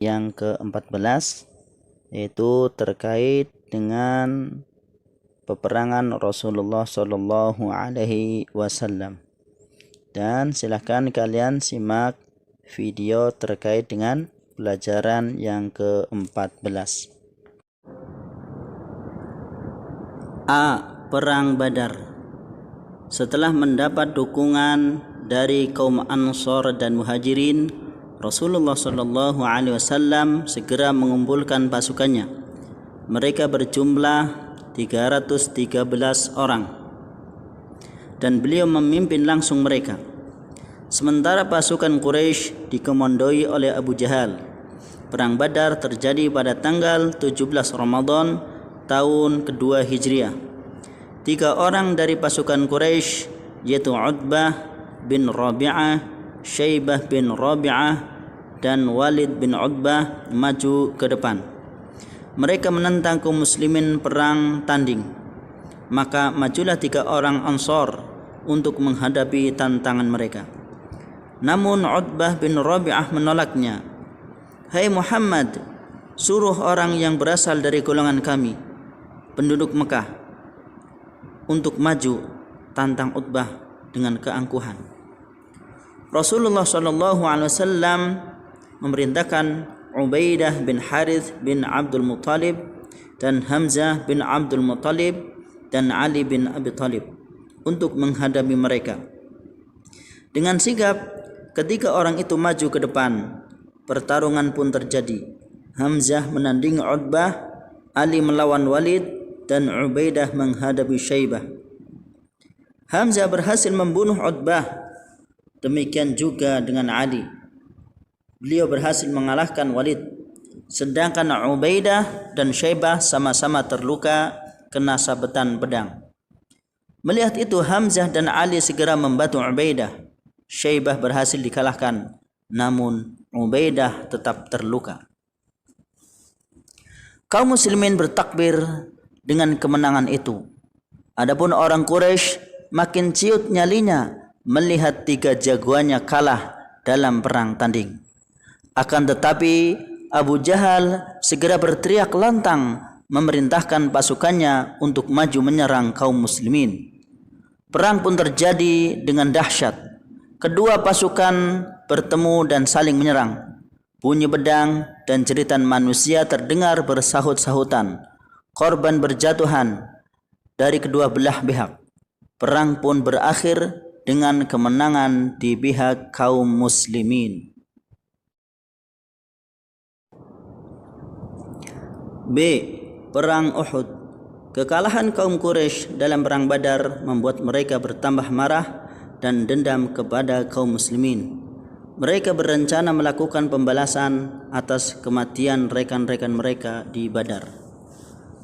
yang ke-14, yaitu terkait dengan peperangan Rasulullah Shallallahu Alaihi Wasallam. Dan silahkan kalian simak video terkait dengan pelajaran yang ke-14. A. Perang Badar. Setelah mendapat dukungan dari kaum Ansor dan Muhajirin, Rasulullah Shallallahu Alaihi Wasallam segera mengumpulkan pasukannya. Mereka berjumlah 313 orang dan beliau memimpin langsung mereka. Sementara pasukan Quraisy dikomandoi oleh Abu Jahal. Perang Badar terjadi pada tanggal 17 Ramadan tahun kedua Hijriah. 3 orang dari pasukan Quraisy, yaitu Utbah bin Rabi'ah, Syaibah bin Rabi'ah, dan Walid bin Utbah, maju ke depan. Mereka menentang kaum muslimin perang tanding. Maka majulah 3 orang Ansor untuk menghadapi tantangan mereka. Namun Utbah bin Rabi'ah menolaknya. "Hai Muhammad, suruh orang yang berasal dari golongan kami, penduduk Mekah, untuk maju tantang Utbah dengan keangkuhan." Rasulullah Shallallahu Alaihi Wasallam memerintahkan Ubaidah bin Harith bin Abdul Muttalib dan Hamzah bin Abdul Muttalib dan Ali bin Abi Thalib untuk menghadapi mereka. Dengan sigap, ketika orang itu maju ke depan, pertarungan pun terjadi. Hamzah menandingi Utbah, Ali melawan Walid, dan Ubaidah menghadapi Syaibah. Hamzah berhasil membunuh Utbah. Demikian juga dengan Ali. Beliau berhasil mengalahkan Walid. Sedangkan Ubaidah dan Syaibah sama-sama terluka kena sabetan pedang. Melihat itu, Hamzah dan Ali segera membantu Ubaidah. Syaibah berhasil dikalahkan, namun Ubaidah tetap terluka. Kaum muslimin bertakbir dengan kemenangan itu. Adapun orang Quraisy makin ciut nyalinya melihat 3 jagoannya kalah dalam perang tanding. Akan tetapi Abu Jahal segera berteriak lantang memerintahkan pasukannya untuk maju menyerang kaum muslimin. Perang pun terjadi dengan dahsyat. Kedua pasukan bertemu dan saling menyerang. Bunyi pedang dan jeritan manusia terdengar bersahut-sahutan. Korban berjatuhan dari kedua belah pihak. Perang pun berakhir dengan kemenangan di pihak kaum muslimin. B. Perang Uhud. Kekalahan kaum Quraisy dalam perang Badar membuat mereka bertambah marah dan dendam kepada kaum muslimin. Mereka berencana melakukan pembalasan atas kematian rekan-rekan mereka di Badar.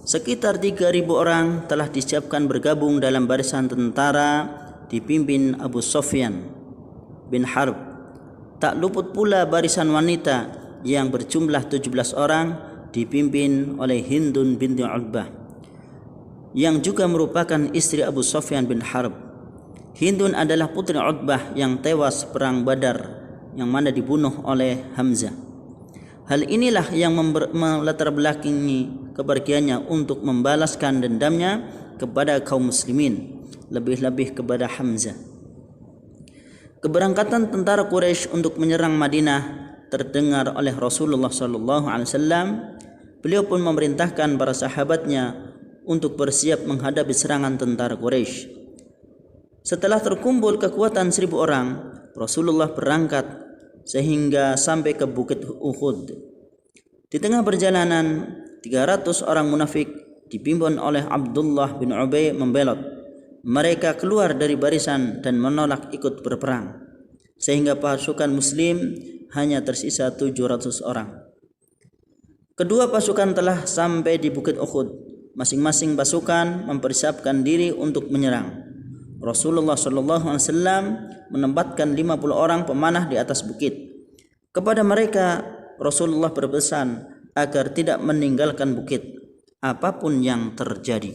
Sekitar 3.000 orang telah disiapkan bergabung dalam barisan tentara dipimpin Abu Sufyan bin Harb. Tak luput pula barisan wanita yang berjumlah 17 orang dipimpin oleh Hindun binti Utbah, yang juga merupakan istri Abu Sufyan bin Harb. Hindun adalah putri Utbah yang tewas perang Badar, yang mana dibunuh oleh Hamzah. Hal inilah yang melatar belakangi kepergiannya untuk membalaskan dendamnya kepada kaum muslimin, lebih-lebih kepada Hamzah. Keberangkatan tentara Quraisy untuk menyerang Madinah terdengar oleh Rasulullah Sallallahu Alaihi Wasallam. Beliau pun memerintahkan para sahabatnya untuk bersiap menghadapi serangan tentara Quraisy. Setelah terkumpul kekuatan 1.000 orang, Rasulullah berangkat sehingga sampai ke Bukit Uhud. Di tengah perjalanan, 300 orang munafik dipimpin oleh Abdullah bin Ubay membelot. Mereka keluar dari barisan dan menolak ikut berperang, sehingga pasukan muslim hanya tersisa 700 orang. Kedua pasukan telah sampai di Bukit Uhud. Masing-masing pasukan mempersiapkan diri untuk menyerang. Rasulullah SAW menempatkan 50 orang pemanah di atas bukit. Kepada mereka Rasulullah berpesan agar tidak meninggalkan bukit apapun yang terjadi.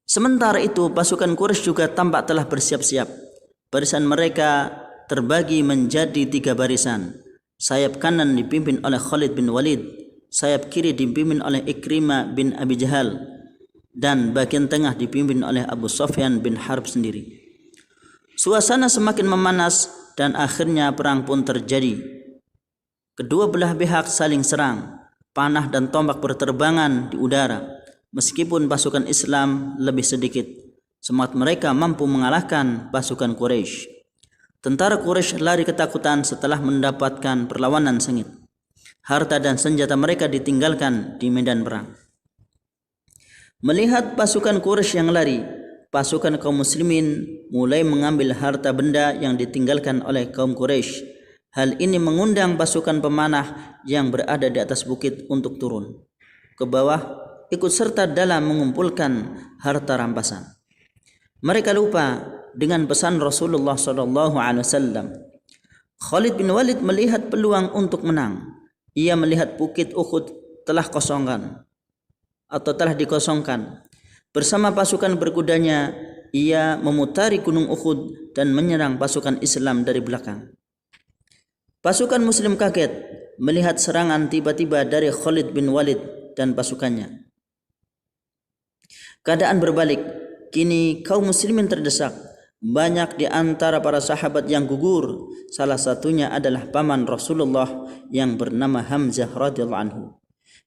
Sementara itu pasukan Quraisy juga tampak telah bersiap-siap. Barisan mereka terbagi menjadi 3 barisan. Sayap kanan dipimpin oleh Khalid bin Walid, sayap kiri dipimpin oleh Ikrimah bin Abi Jahal, dan bagian tengah dipimpin oleh Abu Sufyan bin Harb sendiri. Suasana semakin memanas dan akhirnya perang pun terjadi. Kedua belah pihak saling serang, panah dan tombak berterbangan di udara. Meskipun pasukan Islam lebih sedikit, semangat mereka mampu mengalahkan pasukan Quraisy. Tentara Quraisy lari ketakutan setelah mendapatkan perlawanan sengit. Harta dan senjata mereka ditinggalkan di medan perang. Melihat pasukan Quraisy yang lari, pasukan kaum muslimin mulai mengambil harta benda yang ditinggalkan oleh kaum Quraisy. Hal ini mengundang pasukan pemanah yang berada di atas bukit untuk turun ke bawah, ikut serta dalam mengumpulkan harta rampasan. Mereka lupa dengan pesan Rasulullah SAW. Khalid bin Walid melihat peluang untuk menang. Ia melihat bukit Uhud telah dikosongkan. Bersama pasukan berkudanya, ia memutari gunung Uhud dan menyerang pasukan Islam dari belakang. Pasukan Muslim kaget melihat serangan tiba-tiba dari Khalid bin Walid dan pasukannya. Keadaan berbalik. Kini kaum muslimin terdesak. Banyak di antara para sahabat yang gugur. Salah satunya adalah paman Rasulullah yang bernama Hamzah radhiyallahu anhu.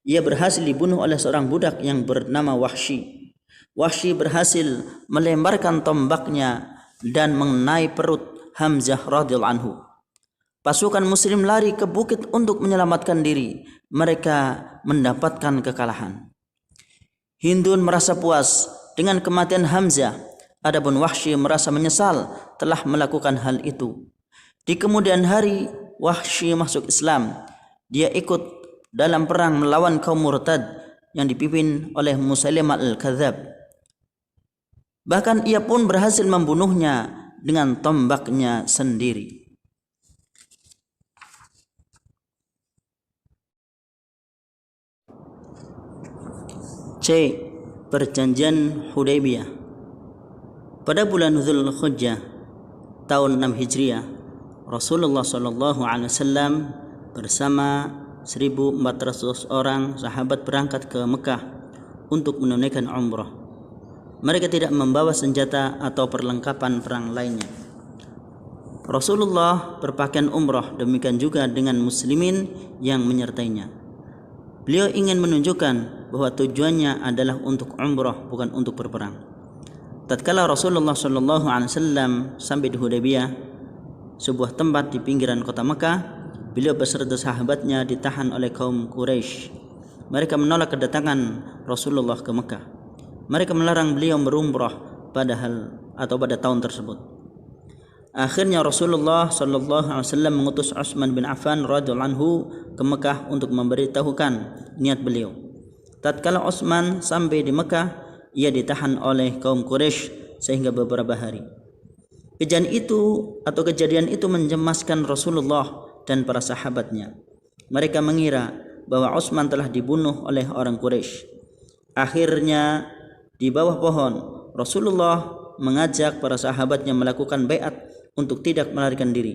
Ia berhasil dibunuh oleh seorang budak yang bernama Wahsy. Wahsy berhasil melemparkan tombaknya dan mengenai perut Hamzah radhiyallahu anhu. Pasukan muslim lari ke bukit untuk menyelamatkan diri. Mereka mendapatkan kekalahan. Hindun merasa puas dengan kematian Hamzah. Adapun Wahsy merasa menyesal telah melakukan hal itu. Di kemudian hari, Wahsy masuk Islam. Dia ikut dalam perang melawan kaum murtad yang dipimpin oleh Musailimah al-Kadzab. Bahkan ia pun berhasil membunuhnya dengan tombaknya sendiri. C. Perjanjian Hudaybiyah. Pada bulan Dzulhijjah tahun 6 Hijriah, Rasulullah SAW bersama 1.400 orang sahabat berangkat ke Mekah untuk menunaikan umrah. Mereka tidak membawa senjata atau perlengkapan perang lainnya. Rasulullah berpakaian umrah, demikian juga dengan muslimin yang menyertainya. Beliau ingin menunjukkan bahwa tujuannya adalah untuk umrah, bukan untuk berperang. Tatkala Rasulullah SAW sampai di Hudaybiyah, sebuah tempat di pinggiran kota Mekah, beliau beserta sahabatnya ditahan oleh kaum Quraisy. Mereka menolak kedatangan Rasulullah ke Mekah. Mereka melarang beliau berumrah pada tahun tersebut. Akhirnya Rasulullah SAW mengutus Utsman bin Affan radhiyallahu anhu ke Mekah untuk memberitahukan niat beliau. Tatkala Utsman sampai di Mekah, ia ditahan oleh kaum Quraisy sehingga beberapa hari. Kejadian itu mencemaskan Rasulullah dan para sahabatnya. Mereka mengira bahwa Utsman telah dibunuh oleh orang Quraisy. Akhirnya di bawah pohon Rasulullah mengajak para sahabatnya melakukan baiat untuk tidak melarikan diri.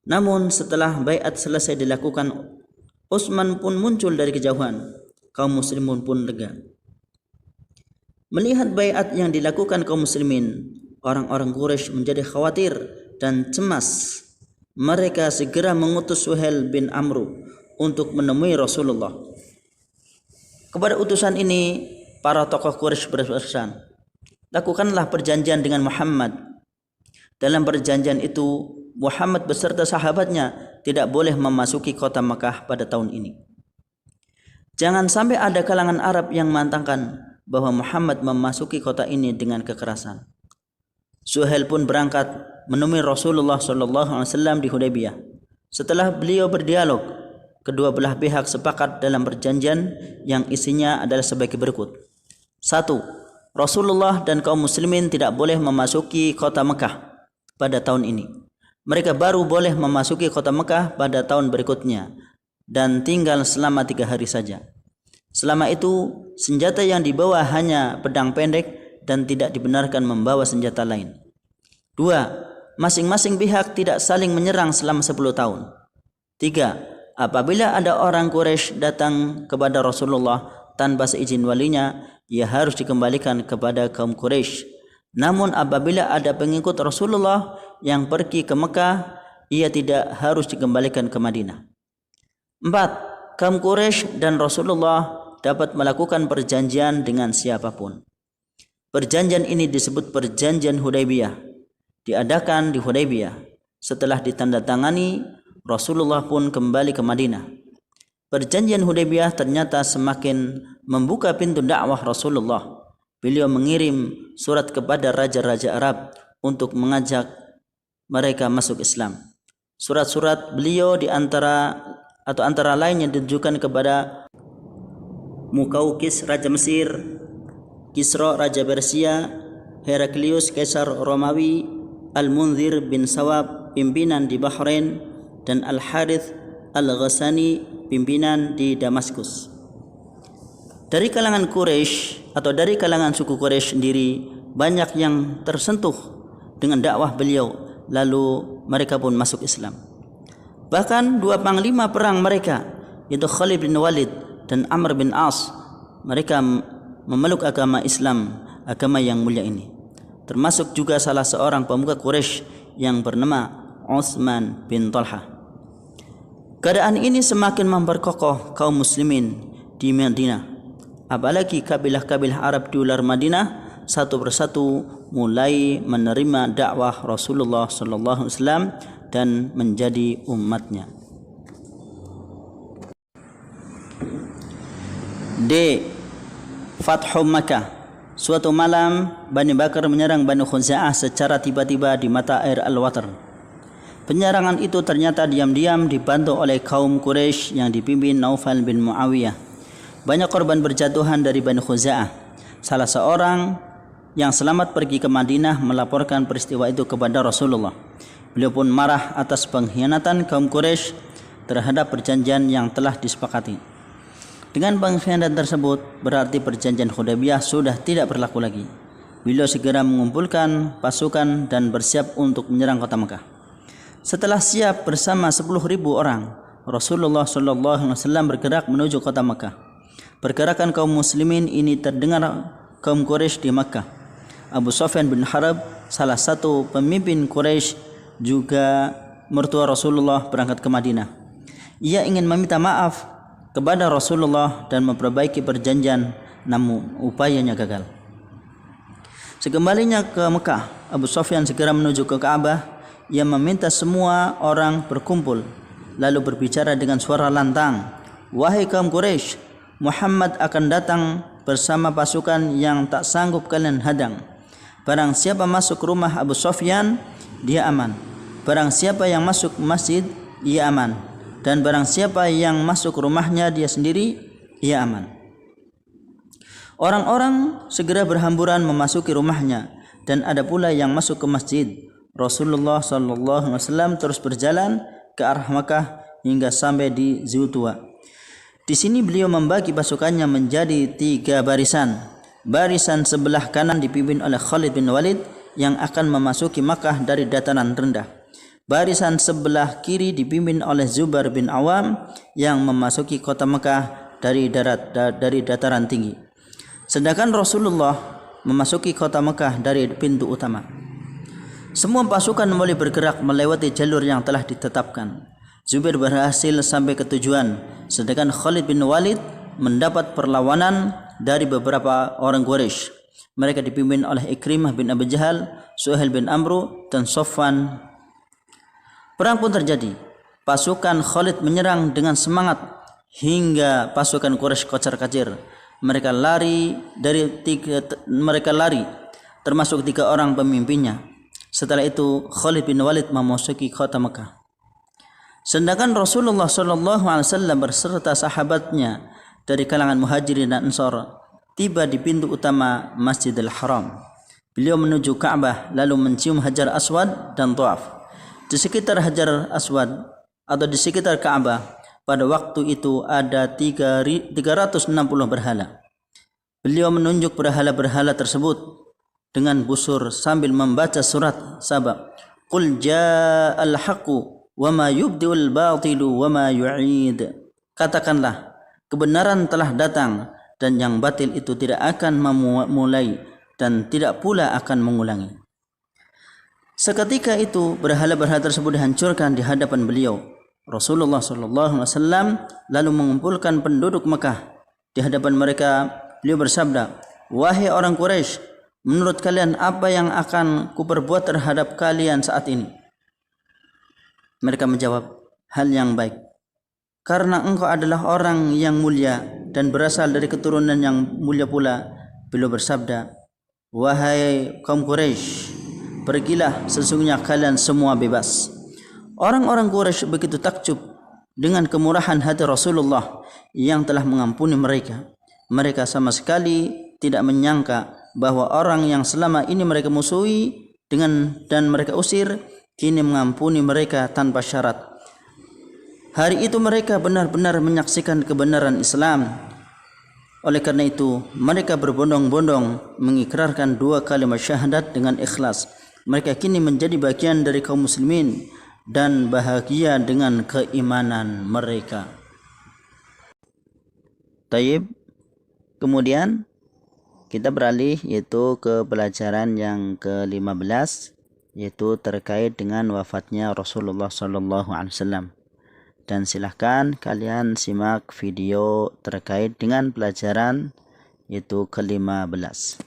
Namun setelah baiat selesai dilakukan, Utsman pun muncul dari kejauhan. Kaum muslimin pun lega. Melihat baiat yang dilakukan kaum muslimin, orang-orang Quraisy menjadi khawatir dan cemas. Mereka segera mengutus Suhail bin Amru untuk menemui Rasulullah. Kepada utusan ini, para tokoh Quraisy berpesan, lakukanlah perjanjian dengan Muhammad. Dalam perjanjian itu, Muhammad beserta sahabatnya tidak boleh memasuki kota Makkah pada tahun ini. Jangan sampai ada kalangan Arab yang mengatakan bahwa Muhammad memasuki kota ini dengan kekerasan. Suhail pun berangkat menemui Rasulullah SAW di Hudaybiyah. Setelah beliau berdialog, kedua belah pihak sepakat dalam perjanjian yang isinya adalah sebagai berikut. 1. Rasulullah dan kaum muslimin tidak boleh memasuki kota Mekah pada tahun ini. Mereka baru boleh memasuki kota Mekah pada tahun berikutnya dan tinggal selama 3 hari saja. Selama itu, senjata yang dibawa hanya pedang pendek dan tidak dibenarkan membawa senjata lain. 2. Masing-masing pihak tidak saling menyerang selama 10 tahun. 3. Apabila ada orang Quraisy datang kepada Rasulullah tanpa seizin walinya, ia harus dikembalikan kepada kaum Quraisy. Namun apabila ada pengikut Rasulullah yang pergi ke Mekah, ia tidak harus dikembalikan ke Madinah. 4. Kaum Quraisy dan Rasulullah dapat melakukan perjanjian dengan siapapun. Perjanjian ini disebut perjanjian Hudaybiyah. Diadakan di Hudaybiyah. Setelah ditandatangani, Rasulullah pun kembali ke Madinah. Perjanjian Hudaybiyah ternyata semakin membuka pintu dakwah Rasulullah. Beliau mengirim surat kepada raja-raja Arab untuk mengajak mereka masuk Islam. Surat-surat beliau antara lain yang ditujukan kepada Mukaukis Raja Mesir, Kisra Raja Persia, Heraklius Kaisar Romawi, Al-Munzir bin Sawab pimpinan di Bahrain, dan Al-Harith Al-Ghassani pimpinan di Damaskus. Dari kalangan Quraisy atau dari kalangan suku Quraisy sendiri banyak yang tersentuh dengan dakwah beliau, lalu mereka pun masuk Islam. Bahkan dua panglima perang mereka, yaitu Khalid bin Walid dan Amr bin As, mereka memeluk agama Islam, agama yang mulia ini. Termasuk juga salah seorang pemuka Quraisy yang bernama Utsman bin Talha. Keadaan ini semakin memperkokoh kaum muslimin di Madinah. Apalagi kabilah-kabilah Arab di luar Madinah satu persatu mulai menerima dakwah Rasulullah sallallahu alaihi wasallam dan menjadi umatnya. D. Fathu Makkah. Suatu malam Bani Bakar menyerang Bani Khuza'ah secara tiba-tiba di mata air Al-Watar. Penyerangan itu ternyata diam-diam dibantu oleh kaum Quraisy yang dipimpin Naufal bin Muawiyah. Banyak korban berjatuhan dari Bani Khuza'ah. Salah seorang yang selamat pergi ke Madinah melaporkan peristiwa itu kepada Rasulullah. Beliau pun marah atas pengkhianatan kaum Quraisy terhadap perjanjian yang telah disepakati. Dengan pengkhianatan tersebut berarti perjanjian Hudaybiyah sudah tidak berlaku lagi. Beliau segera mengumpulkan pasukan dan bersiap untuk menyerang kota Mekah. Setelah siap bersama 10.000 orang, Rasulullah SAW bergerak menuju kota Mekah. Pergerakan kaum muslimin ini terdengar kaum Quraisy di Mekah. Abu Sufyan bin Harb, salah satu pemimpin Quraisy, juga mertua Rasulullah, berangkat ke Madinah. Ia ingin meminta maaf kepada Rasulullah dan memperbaiki perjanjian, namun upayanya gagal. Sekembalinya ke Mekah, Abu Sufyan segera menuju ke Ka'bah. Ia meminta semua orang berkumpul, lalu berbicara dengan suara lantang, "Wahai kaum Quraisy, Muhammad akan datang bersama pasukan yang tak sanggup kalian hadang. Barang siapa masuk rumah Abu Sufyan, dia aman. Barang siapa yang masuk masjid, ia aman. Dan barang siapa yang masuk rumahnya dia sendiri, ia aman." Orang-orang segera berhamburan memasuki rumahnya, dan ada pula yang masuk ke masjid. Rasulullah SAW terus berjalan ke arah Makkah hingga sampai di Zultuwa. Di sini beliau membagi pasukannya menjadi 3 barisan. Barisan sebelah kanan dipimpin oleh Khalid bin Walid yang akan memasuki Makkah dari dataran rendah. Barisan sebelah kiri dipimpin oleh Zubair bin Awam yang memasuki kota Makkah dari dataran tinggi. Sedangkan Rasulullah memasuki kota Makkah dari pintu utama. Semua pasukan mulai bergerak melewati jalur yang telah ditetapkan. Zubair berhasil sampai ke tujuan, sedangkan Khalid bin Walid mendapat perlawanan dari beberapa orang Quraisy. Mereka dipimpin oleh Ikrimah bin Abi Jahal, Suhail bin Amru, dan Sofwan. Perang pun terjadi. Pasukan Khalid menyerang dengan semangat hingga pasukan Quraisy kocar-kacir. Mereka lari, termasuk 3 orang pemimpinnya. Setelah itu Khalid bin Walid memasuki kota Mekah. Sedangkan Rasulullah SAW berserta sahabatnya dari kalangan Muhajirin dan Ansar tiba di pintu utama Masjidil Haram. Beliau menuju Ka'bah lalu mencium Hajar Aswad dan tawaf. Di sekitar Hajar Aswad atau di sekitar Ka'bah pada waktu itu ada 360 berhala. Beliau menunjuk berhala-berhala tersebut dengan busur sambil membaca surat Saba. Qul ja'al haqqu wa ma yubdiul batilu wa ma yu'id. Katakanlah, kebenaran telah datang dan yang batil itu tidak akan memulai dan tidak pula akan mengulangi. Seketika itu berhala-berhala tersebut dihancurkan di hadapan beliau. Rasulullah SAW lalu mengumpulkan penduduk Mekah di hadapan mereka. Beliau bersabda, "Wahai orang Quraisy, menurut kalian apa yang akan kuperbuat terhadap kalian saat ini?" Mereka menjawab, "Hal yang baik, karena engkau adalah orang yang mulia dan berasal dari keturunan yang mulia pula." Beliau bersabda, "Wahai kaum Quraisy, pergilah, sesungguhnya kalian semua bebas." Orang-orang Quraisy begitu takjub dengan kemurahan hati Rasulullah yang telah mengampuni mereka. Mereka sama sekali tidak menyangka bahwa orang yang selama ini mereka musuhi dan mereka usir, kini mengampuni mereka tanpa syarat. Hari itu mereka benar-benar menyaksikan kebenaran Islam. Oleh karena itu, mereka berbondong-bondong mengikrarkan 2 kalimat syahadat dengan ikhlas. Mereka kini menjadi bagian dari kaum muslimin dan bahagia dengan keimanan mereka. Taib. Kemudian kita beralih yaitu ke pelajaran yang ke-15, yaitu terkait dengan wafatnya Rasulullah SAW. Dan silahkan kalian simak video terkait dengan pelajaran yaitu ke-15.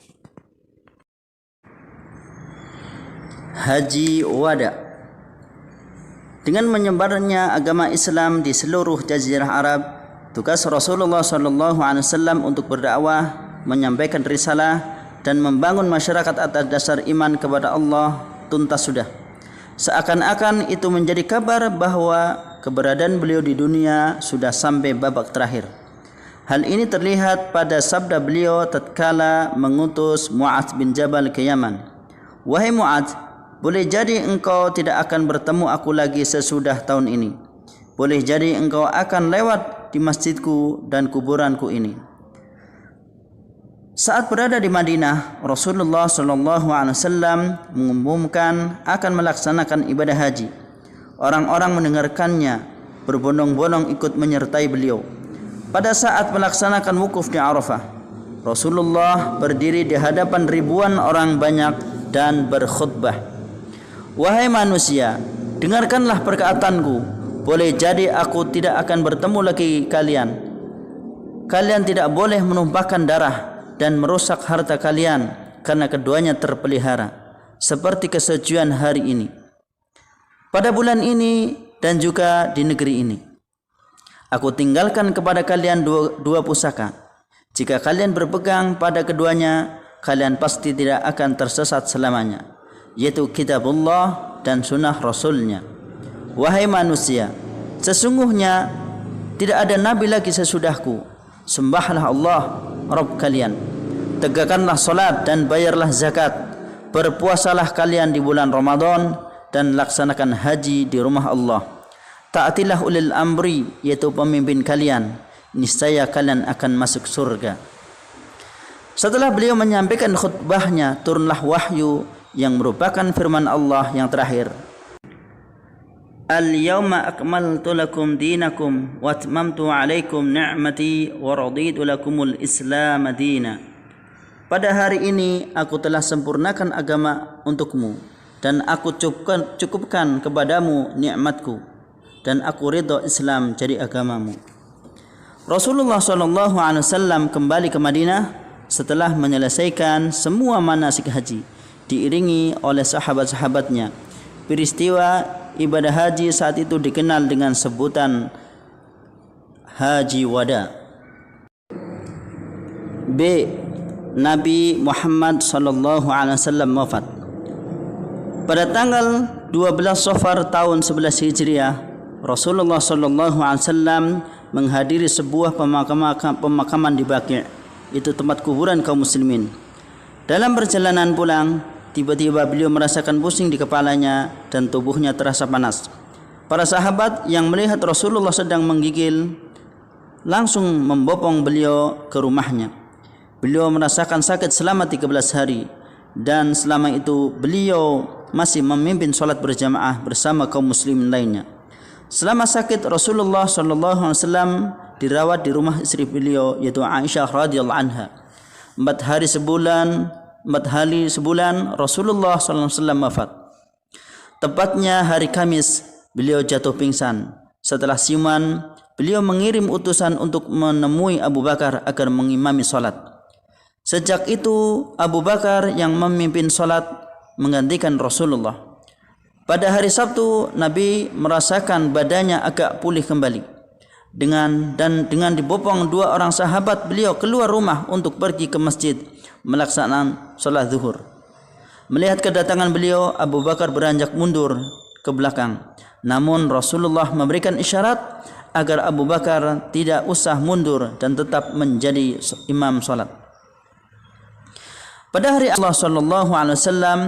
Haji Wada. Dengan menyebarnya agama Islam di seluruh jazirah Arab, tugas Rasulullah SAW untuk berdakwah, menyampaikan risalah dan membangun masyarakat atas dasar iman kepada Allah tuntas sudah. Seakan-akan itu menjadi kabar bahwa keberadaan beliau di dunia sudah sampai babak terakhir. Hal ini terlihat pada sabda beliau tatkala mengutus Mu'adz bin Jabal ke Yaman. "Wahai Mu'adz, boleh jadi engkau tidak akan bertemu aku lagi sesudah tahun ini. Boleh jadi engkau akan lewat di masjidku dan kuburanku ini." Saat berada di Madinah, Rasulullah SAW mengumumkan akan melaksanakan ibadah haji. Orang-orang mendengarkannya, berbondong-bondong ikut menyertai beliau. Pada saat melaksanakan wukuf di Arafah, Rasulullah berdiri di hadapan ribuan orang banyak dan berkhutbah. "Wahai manusia, dengarkanlah perkataanku. Boleh jadi aku tidak akan bertemu lagi kalian. Kalian tidak boleh menumpahkan darah dan merusak harta kalian karena keduanya terpelihara, seperti kesucian hari ini, pada bulan ini dan juga di negeri ini. Aku tinggalkan kepada kalian dua pusaka. Jika kalian berpegang pada keduanya, kalian pasti tidak akan tersesat selamanya, yaitu kitabullah dan sunnah Rasulnya. Wahai manusia, sesungguhnya tidak ada nabi lagi sesudahku. Sembahlah Allah, Rabb kalian. Tegakkanlah salat dan bayarlah zakat. Berpuasalah kalian di bulan Ramadan dan laksanakan haji di rumah Allah. Taatilah ulil amri, yaitu pemimpin kalian. Niscaya kalian akan masuk surga." Setelah beliau menyampaikan khutbahnya, turunlah wahyu yang merupakan firman Allah yang terakhir. "Al-yawma akmaltu lakum dinakum wa atmamtu alaikum ni'mati wa raditu lakumul Islam dina." Pada hari ini aku telah sempurnakan agama untukmu dan aku cukupkan kepadamu nikmatku dan aku ridha Islam jadi agamamu. Rasulullah SAW kembali ke Madinah setelah menyelesaikan semua manasik haji, diiringi oleh sahabat-sahabatnya. Peristiwa ibadah haji saat itu dikenal dengan sebutan Haji Wada. B. Nabi Muhammad SAW wafat. Pada tanggal 12 Safar tahun 11 Hijriah, Rasulullah SAW menghadiri sebuah pemakaman di Baqi', itu tempat kuburan kaum muslimin. Dalam perjalanan pulang, tiba-tiba beliau merasakan pusing di kepalanya dan tubuhnya terasa panas. Para sahabat yang melihat Rasulullah sedang menggigil langsung membopong beliau ke rumahnya. Beliau merasakan sakit selama 13 hari dan selama itu beliau masih memimpin sholat berjamaah bersama kaum muslimin lainnya. Selama sakit Rasulullah sallallahu alaihi wasallam dirawat di rumah istri beliau yaitu Aisyah radhiyallahu anha. 4 hari sebulan Rasulullah sallallahu alaihi wasallam wafat. Tepatnya hari Kamis beliau jatuh pingsan. Setelah siuman, beliau mengirim utusan untuk menemui Abu Bakar agar mengimami salat. Sejak itu Abu Bakar yang memimpin salat menggantikan Rasulullah. Pada hari Sabtu, Nabi merasakan badannya agak pulih kembali. Dengan dibopong 2 orang sahabat, beliau keluar rumah untuk pergi ke masjid melaksanakan salat zuhur. Melihat kedatangan beliau, Abu Bakar beranjak mundur ke belakang. Namun Rasulullah memberikan isyarat agar Abu Bakar tidak usah mundur dan tetap menjadi imam salat. Pada hari Allah sallallahu alaihi wasallam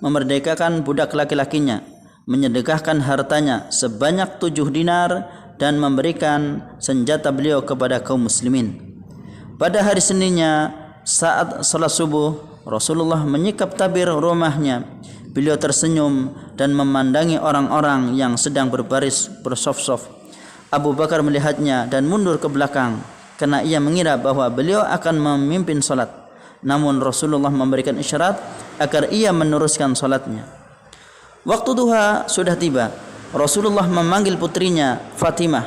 memerdekakan budak laki-lakinya, menyedekahkan hartanya sebanyak 7 dinar dan memberikan senjata beliau kepada kaum muslimin. Pada hari Seninnya saat salat subuh, Rasulullah menyikap tabir rumahnya. Beliau tersenyum dan memandangi orang-orang yang sedang berbaris bersaf-saf. Abu Bakar melihatnya dan mundur ke belakang karena ia mengira bahwa beliau akan memimpin salat. Namun Rasulullah memberikan isyarat agar ia meneruskan salatnya. Waktu duha sudah tiba. Rasulullah memanggil putrinya Fatimah.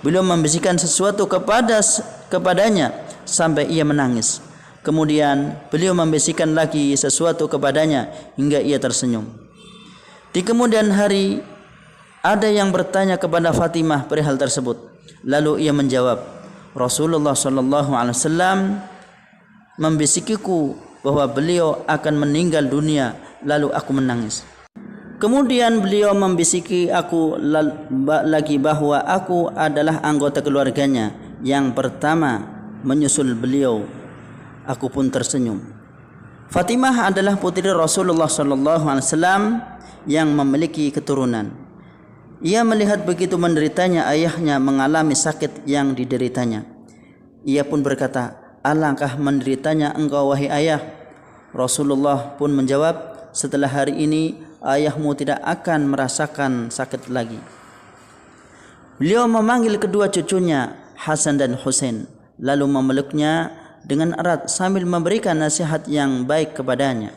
Beliau membisikkan sesuatu kepadanya sampai ia menangis. Kemudian beliau membisikkan lagi sesuatu kepadanya hingga ia tersenyum. Di kemudian hari ada yang bertanya kepada Fatimah perihal tersebut. Lalu ia menjawab, Rasulullah sallallahu alaihi wasallam membisikiku bahwa beliau akan meninggal dunia, lalu aku menangis. Kemudian beliau membisiki aku lagi bahwa aku adalah anggota keluarganya yang pertama menyusul beliau. Aku pun tersenyum. Fatimah adalah putri Rasulullah sallallahu alaihi wasallam yang memiliki keturunan. Ia melihat begitu menderitanya ayahnya mengalami sakit yang dideritanya. Ia pun berkata, alangkah menderitanya engkau wahai ayah. Rasulullah pun menjawab, setelah hari ini ayahmu tidak akan merasakan sakit lagi. Beliau memanggil kedua cucunya Hasan dan Husain, lalu memeluknya dengan erat sambil memberikan nasihat yang baik kepadanya.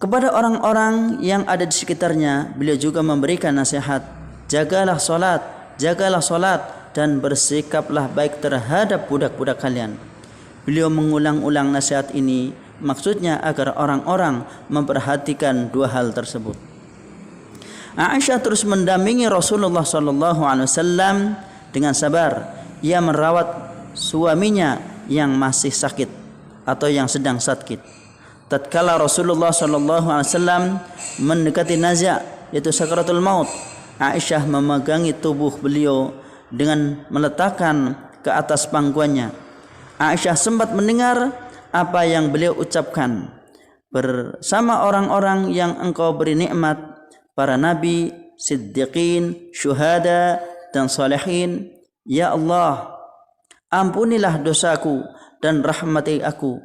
Kepada orang-orang yang ada di sekitarnya, beliau juga memberikan nasihat, jagalah salat dan bersikaplah baik terhadap budak-budak kalian. Beliau mengulang-ulang nasihat ini maksudnya agar orang-orang memperhatikan 2 hal tersebut. Aisyah terus mendampingi Rasulullah sallallahu alaihi wasallam dengan sabar. Ia merawat suaminya yang masih sakit atau yang sedang sakit. Tatkala Rasulullah sallallahu alaihi wasallam mendekati naza' yaitu sakaratul maut, Aisyah memegangi tubuh beliau dengan meletakkan ke atas pangkuannya. Aisyah sempat mendengar apa yang beliau ucapkan, bersama orang-orang yang engkau beri nikmat, para nabi, siddiqin, syuhada dan salihin. Ya Allah, ampunilah dosaku dan rahmati aku.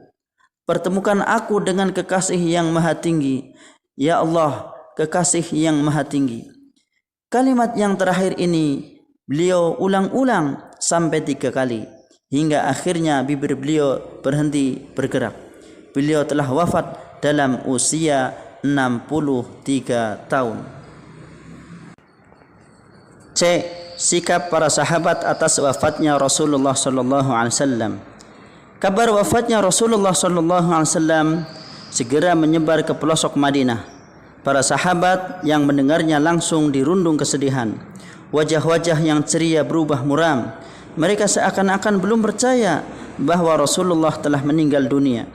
Pertemukan aku dengan kekasih yang maha tinggi. Ya Allah, kekasih yang maha tinggi. Kalimat yang terakhir ini beliau ulang-ulang sampai 3 kali hingga akhirnya bibir beliau berhenti bergerak. Beliau telah wafat dalam usia 63 tahun. C. Sikap para sahabat atas wafatnya Rasulullah sallallahu alaihi wasallam. Kabar wafatnya Rasulullah sallallahu alaihi wasallam segera menyebar ke pelosok Madinah. Para sahabat yang mendengarnya langsung dirundung kesedihan. Wajah-wajah yang ceria berubah muram. Mereka seakan-akan belum percaya bahwa Rasulullah telah meninggal dunia.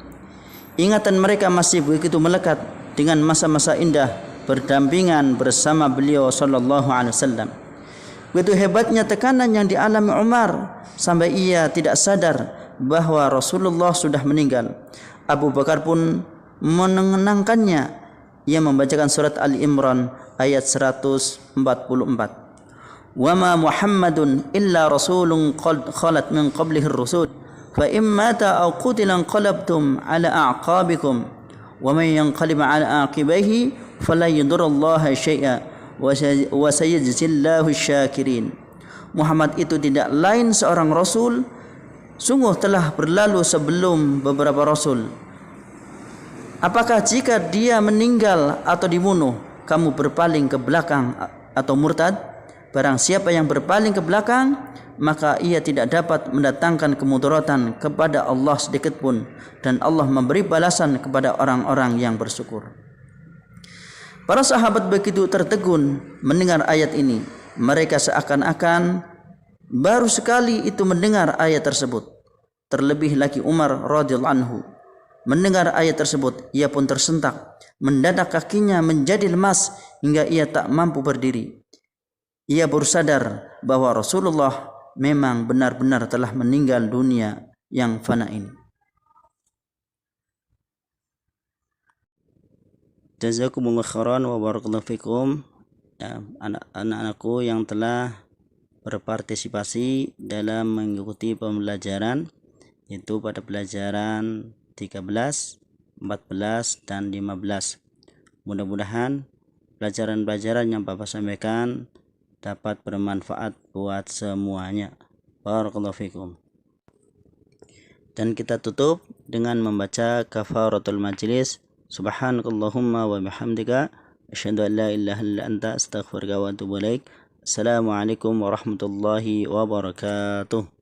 Ingatan mereka masih begitu melekat dengan masa-masa indah berdampingan bersama beliau sallallahu alaihi wasallam. Begitu hebatnya tekanan yang dialami Umar sampai ia tidak sadar bahwa Rasulullah sudah meninggal. Abu Bakar pun menenangkannya. Ia membacakan surat Ali Imran ayat 144. Wa ma Muhammadun illa rasulun qad khalat min qablihi ar-rusul fa in mata aw qutila anqalabtum ala a'qabikum wa man yanqalib ala aqibaihi fala yadurrullaha syai'a wa sayajzillahu syakirin. Muhammad itu tidak lain seorang rasul, sungguh telah berlalu sebelum beberapa rasul. Apakah jika dia meninggal atau dibunuh, kamu berpaling ke belakang atau murtad? Barang siapa yang berpaling ke belakang, maka ia tidak dapat mendatangkan kemudaratan kepada Allah sedikit pun, dan Allah memberi balasan kepada orang-orang yang bersyukur. Para sahabat begitu tertegun mendengar ayat ini. Mereka seakan-akan baru sekali itu mendengar ayat tersebut. Terlebih lagi Umar radhiyallahu anhu. Mendengar ayat tersebut, ia pun tersentak. Mendadak kakinya menjadi lemas hingga ia tak mampu berdiri. Ia baru sadar bahwa Rasulullah memang benar-benar telah meninggal dunia yang fana ini. Jazakumullah khairan wa barakallahu fikum. Anak-anakku yang telah berpartisipasi dalam mengikuti pembelajaran, yaitu pada pelajaran 13, 14, dan 15. Mudah-mudahan pelajaran-pelajaran yang Bapak sampaikan dapat bermanfaat buat semuanya. Barakallahu fikum. Dan kita tutup dengan membaca kafaratul majlis. Subhanakallahumma wa bihamdika asyhadu an la ilaha illa anta astaghfiruka wa atubu ilaik. Assalamualaikum warahmatullahi wabarakatuh.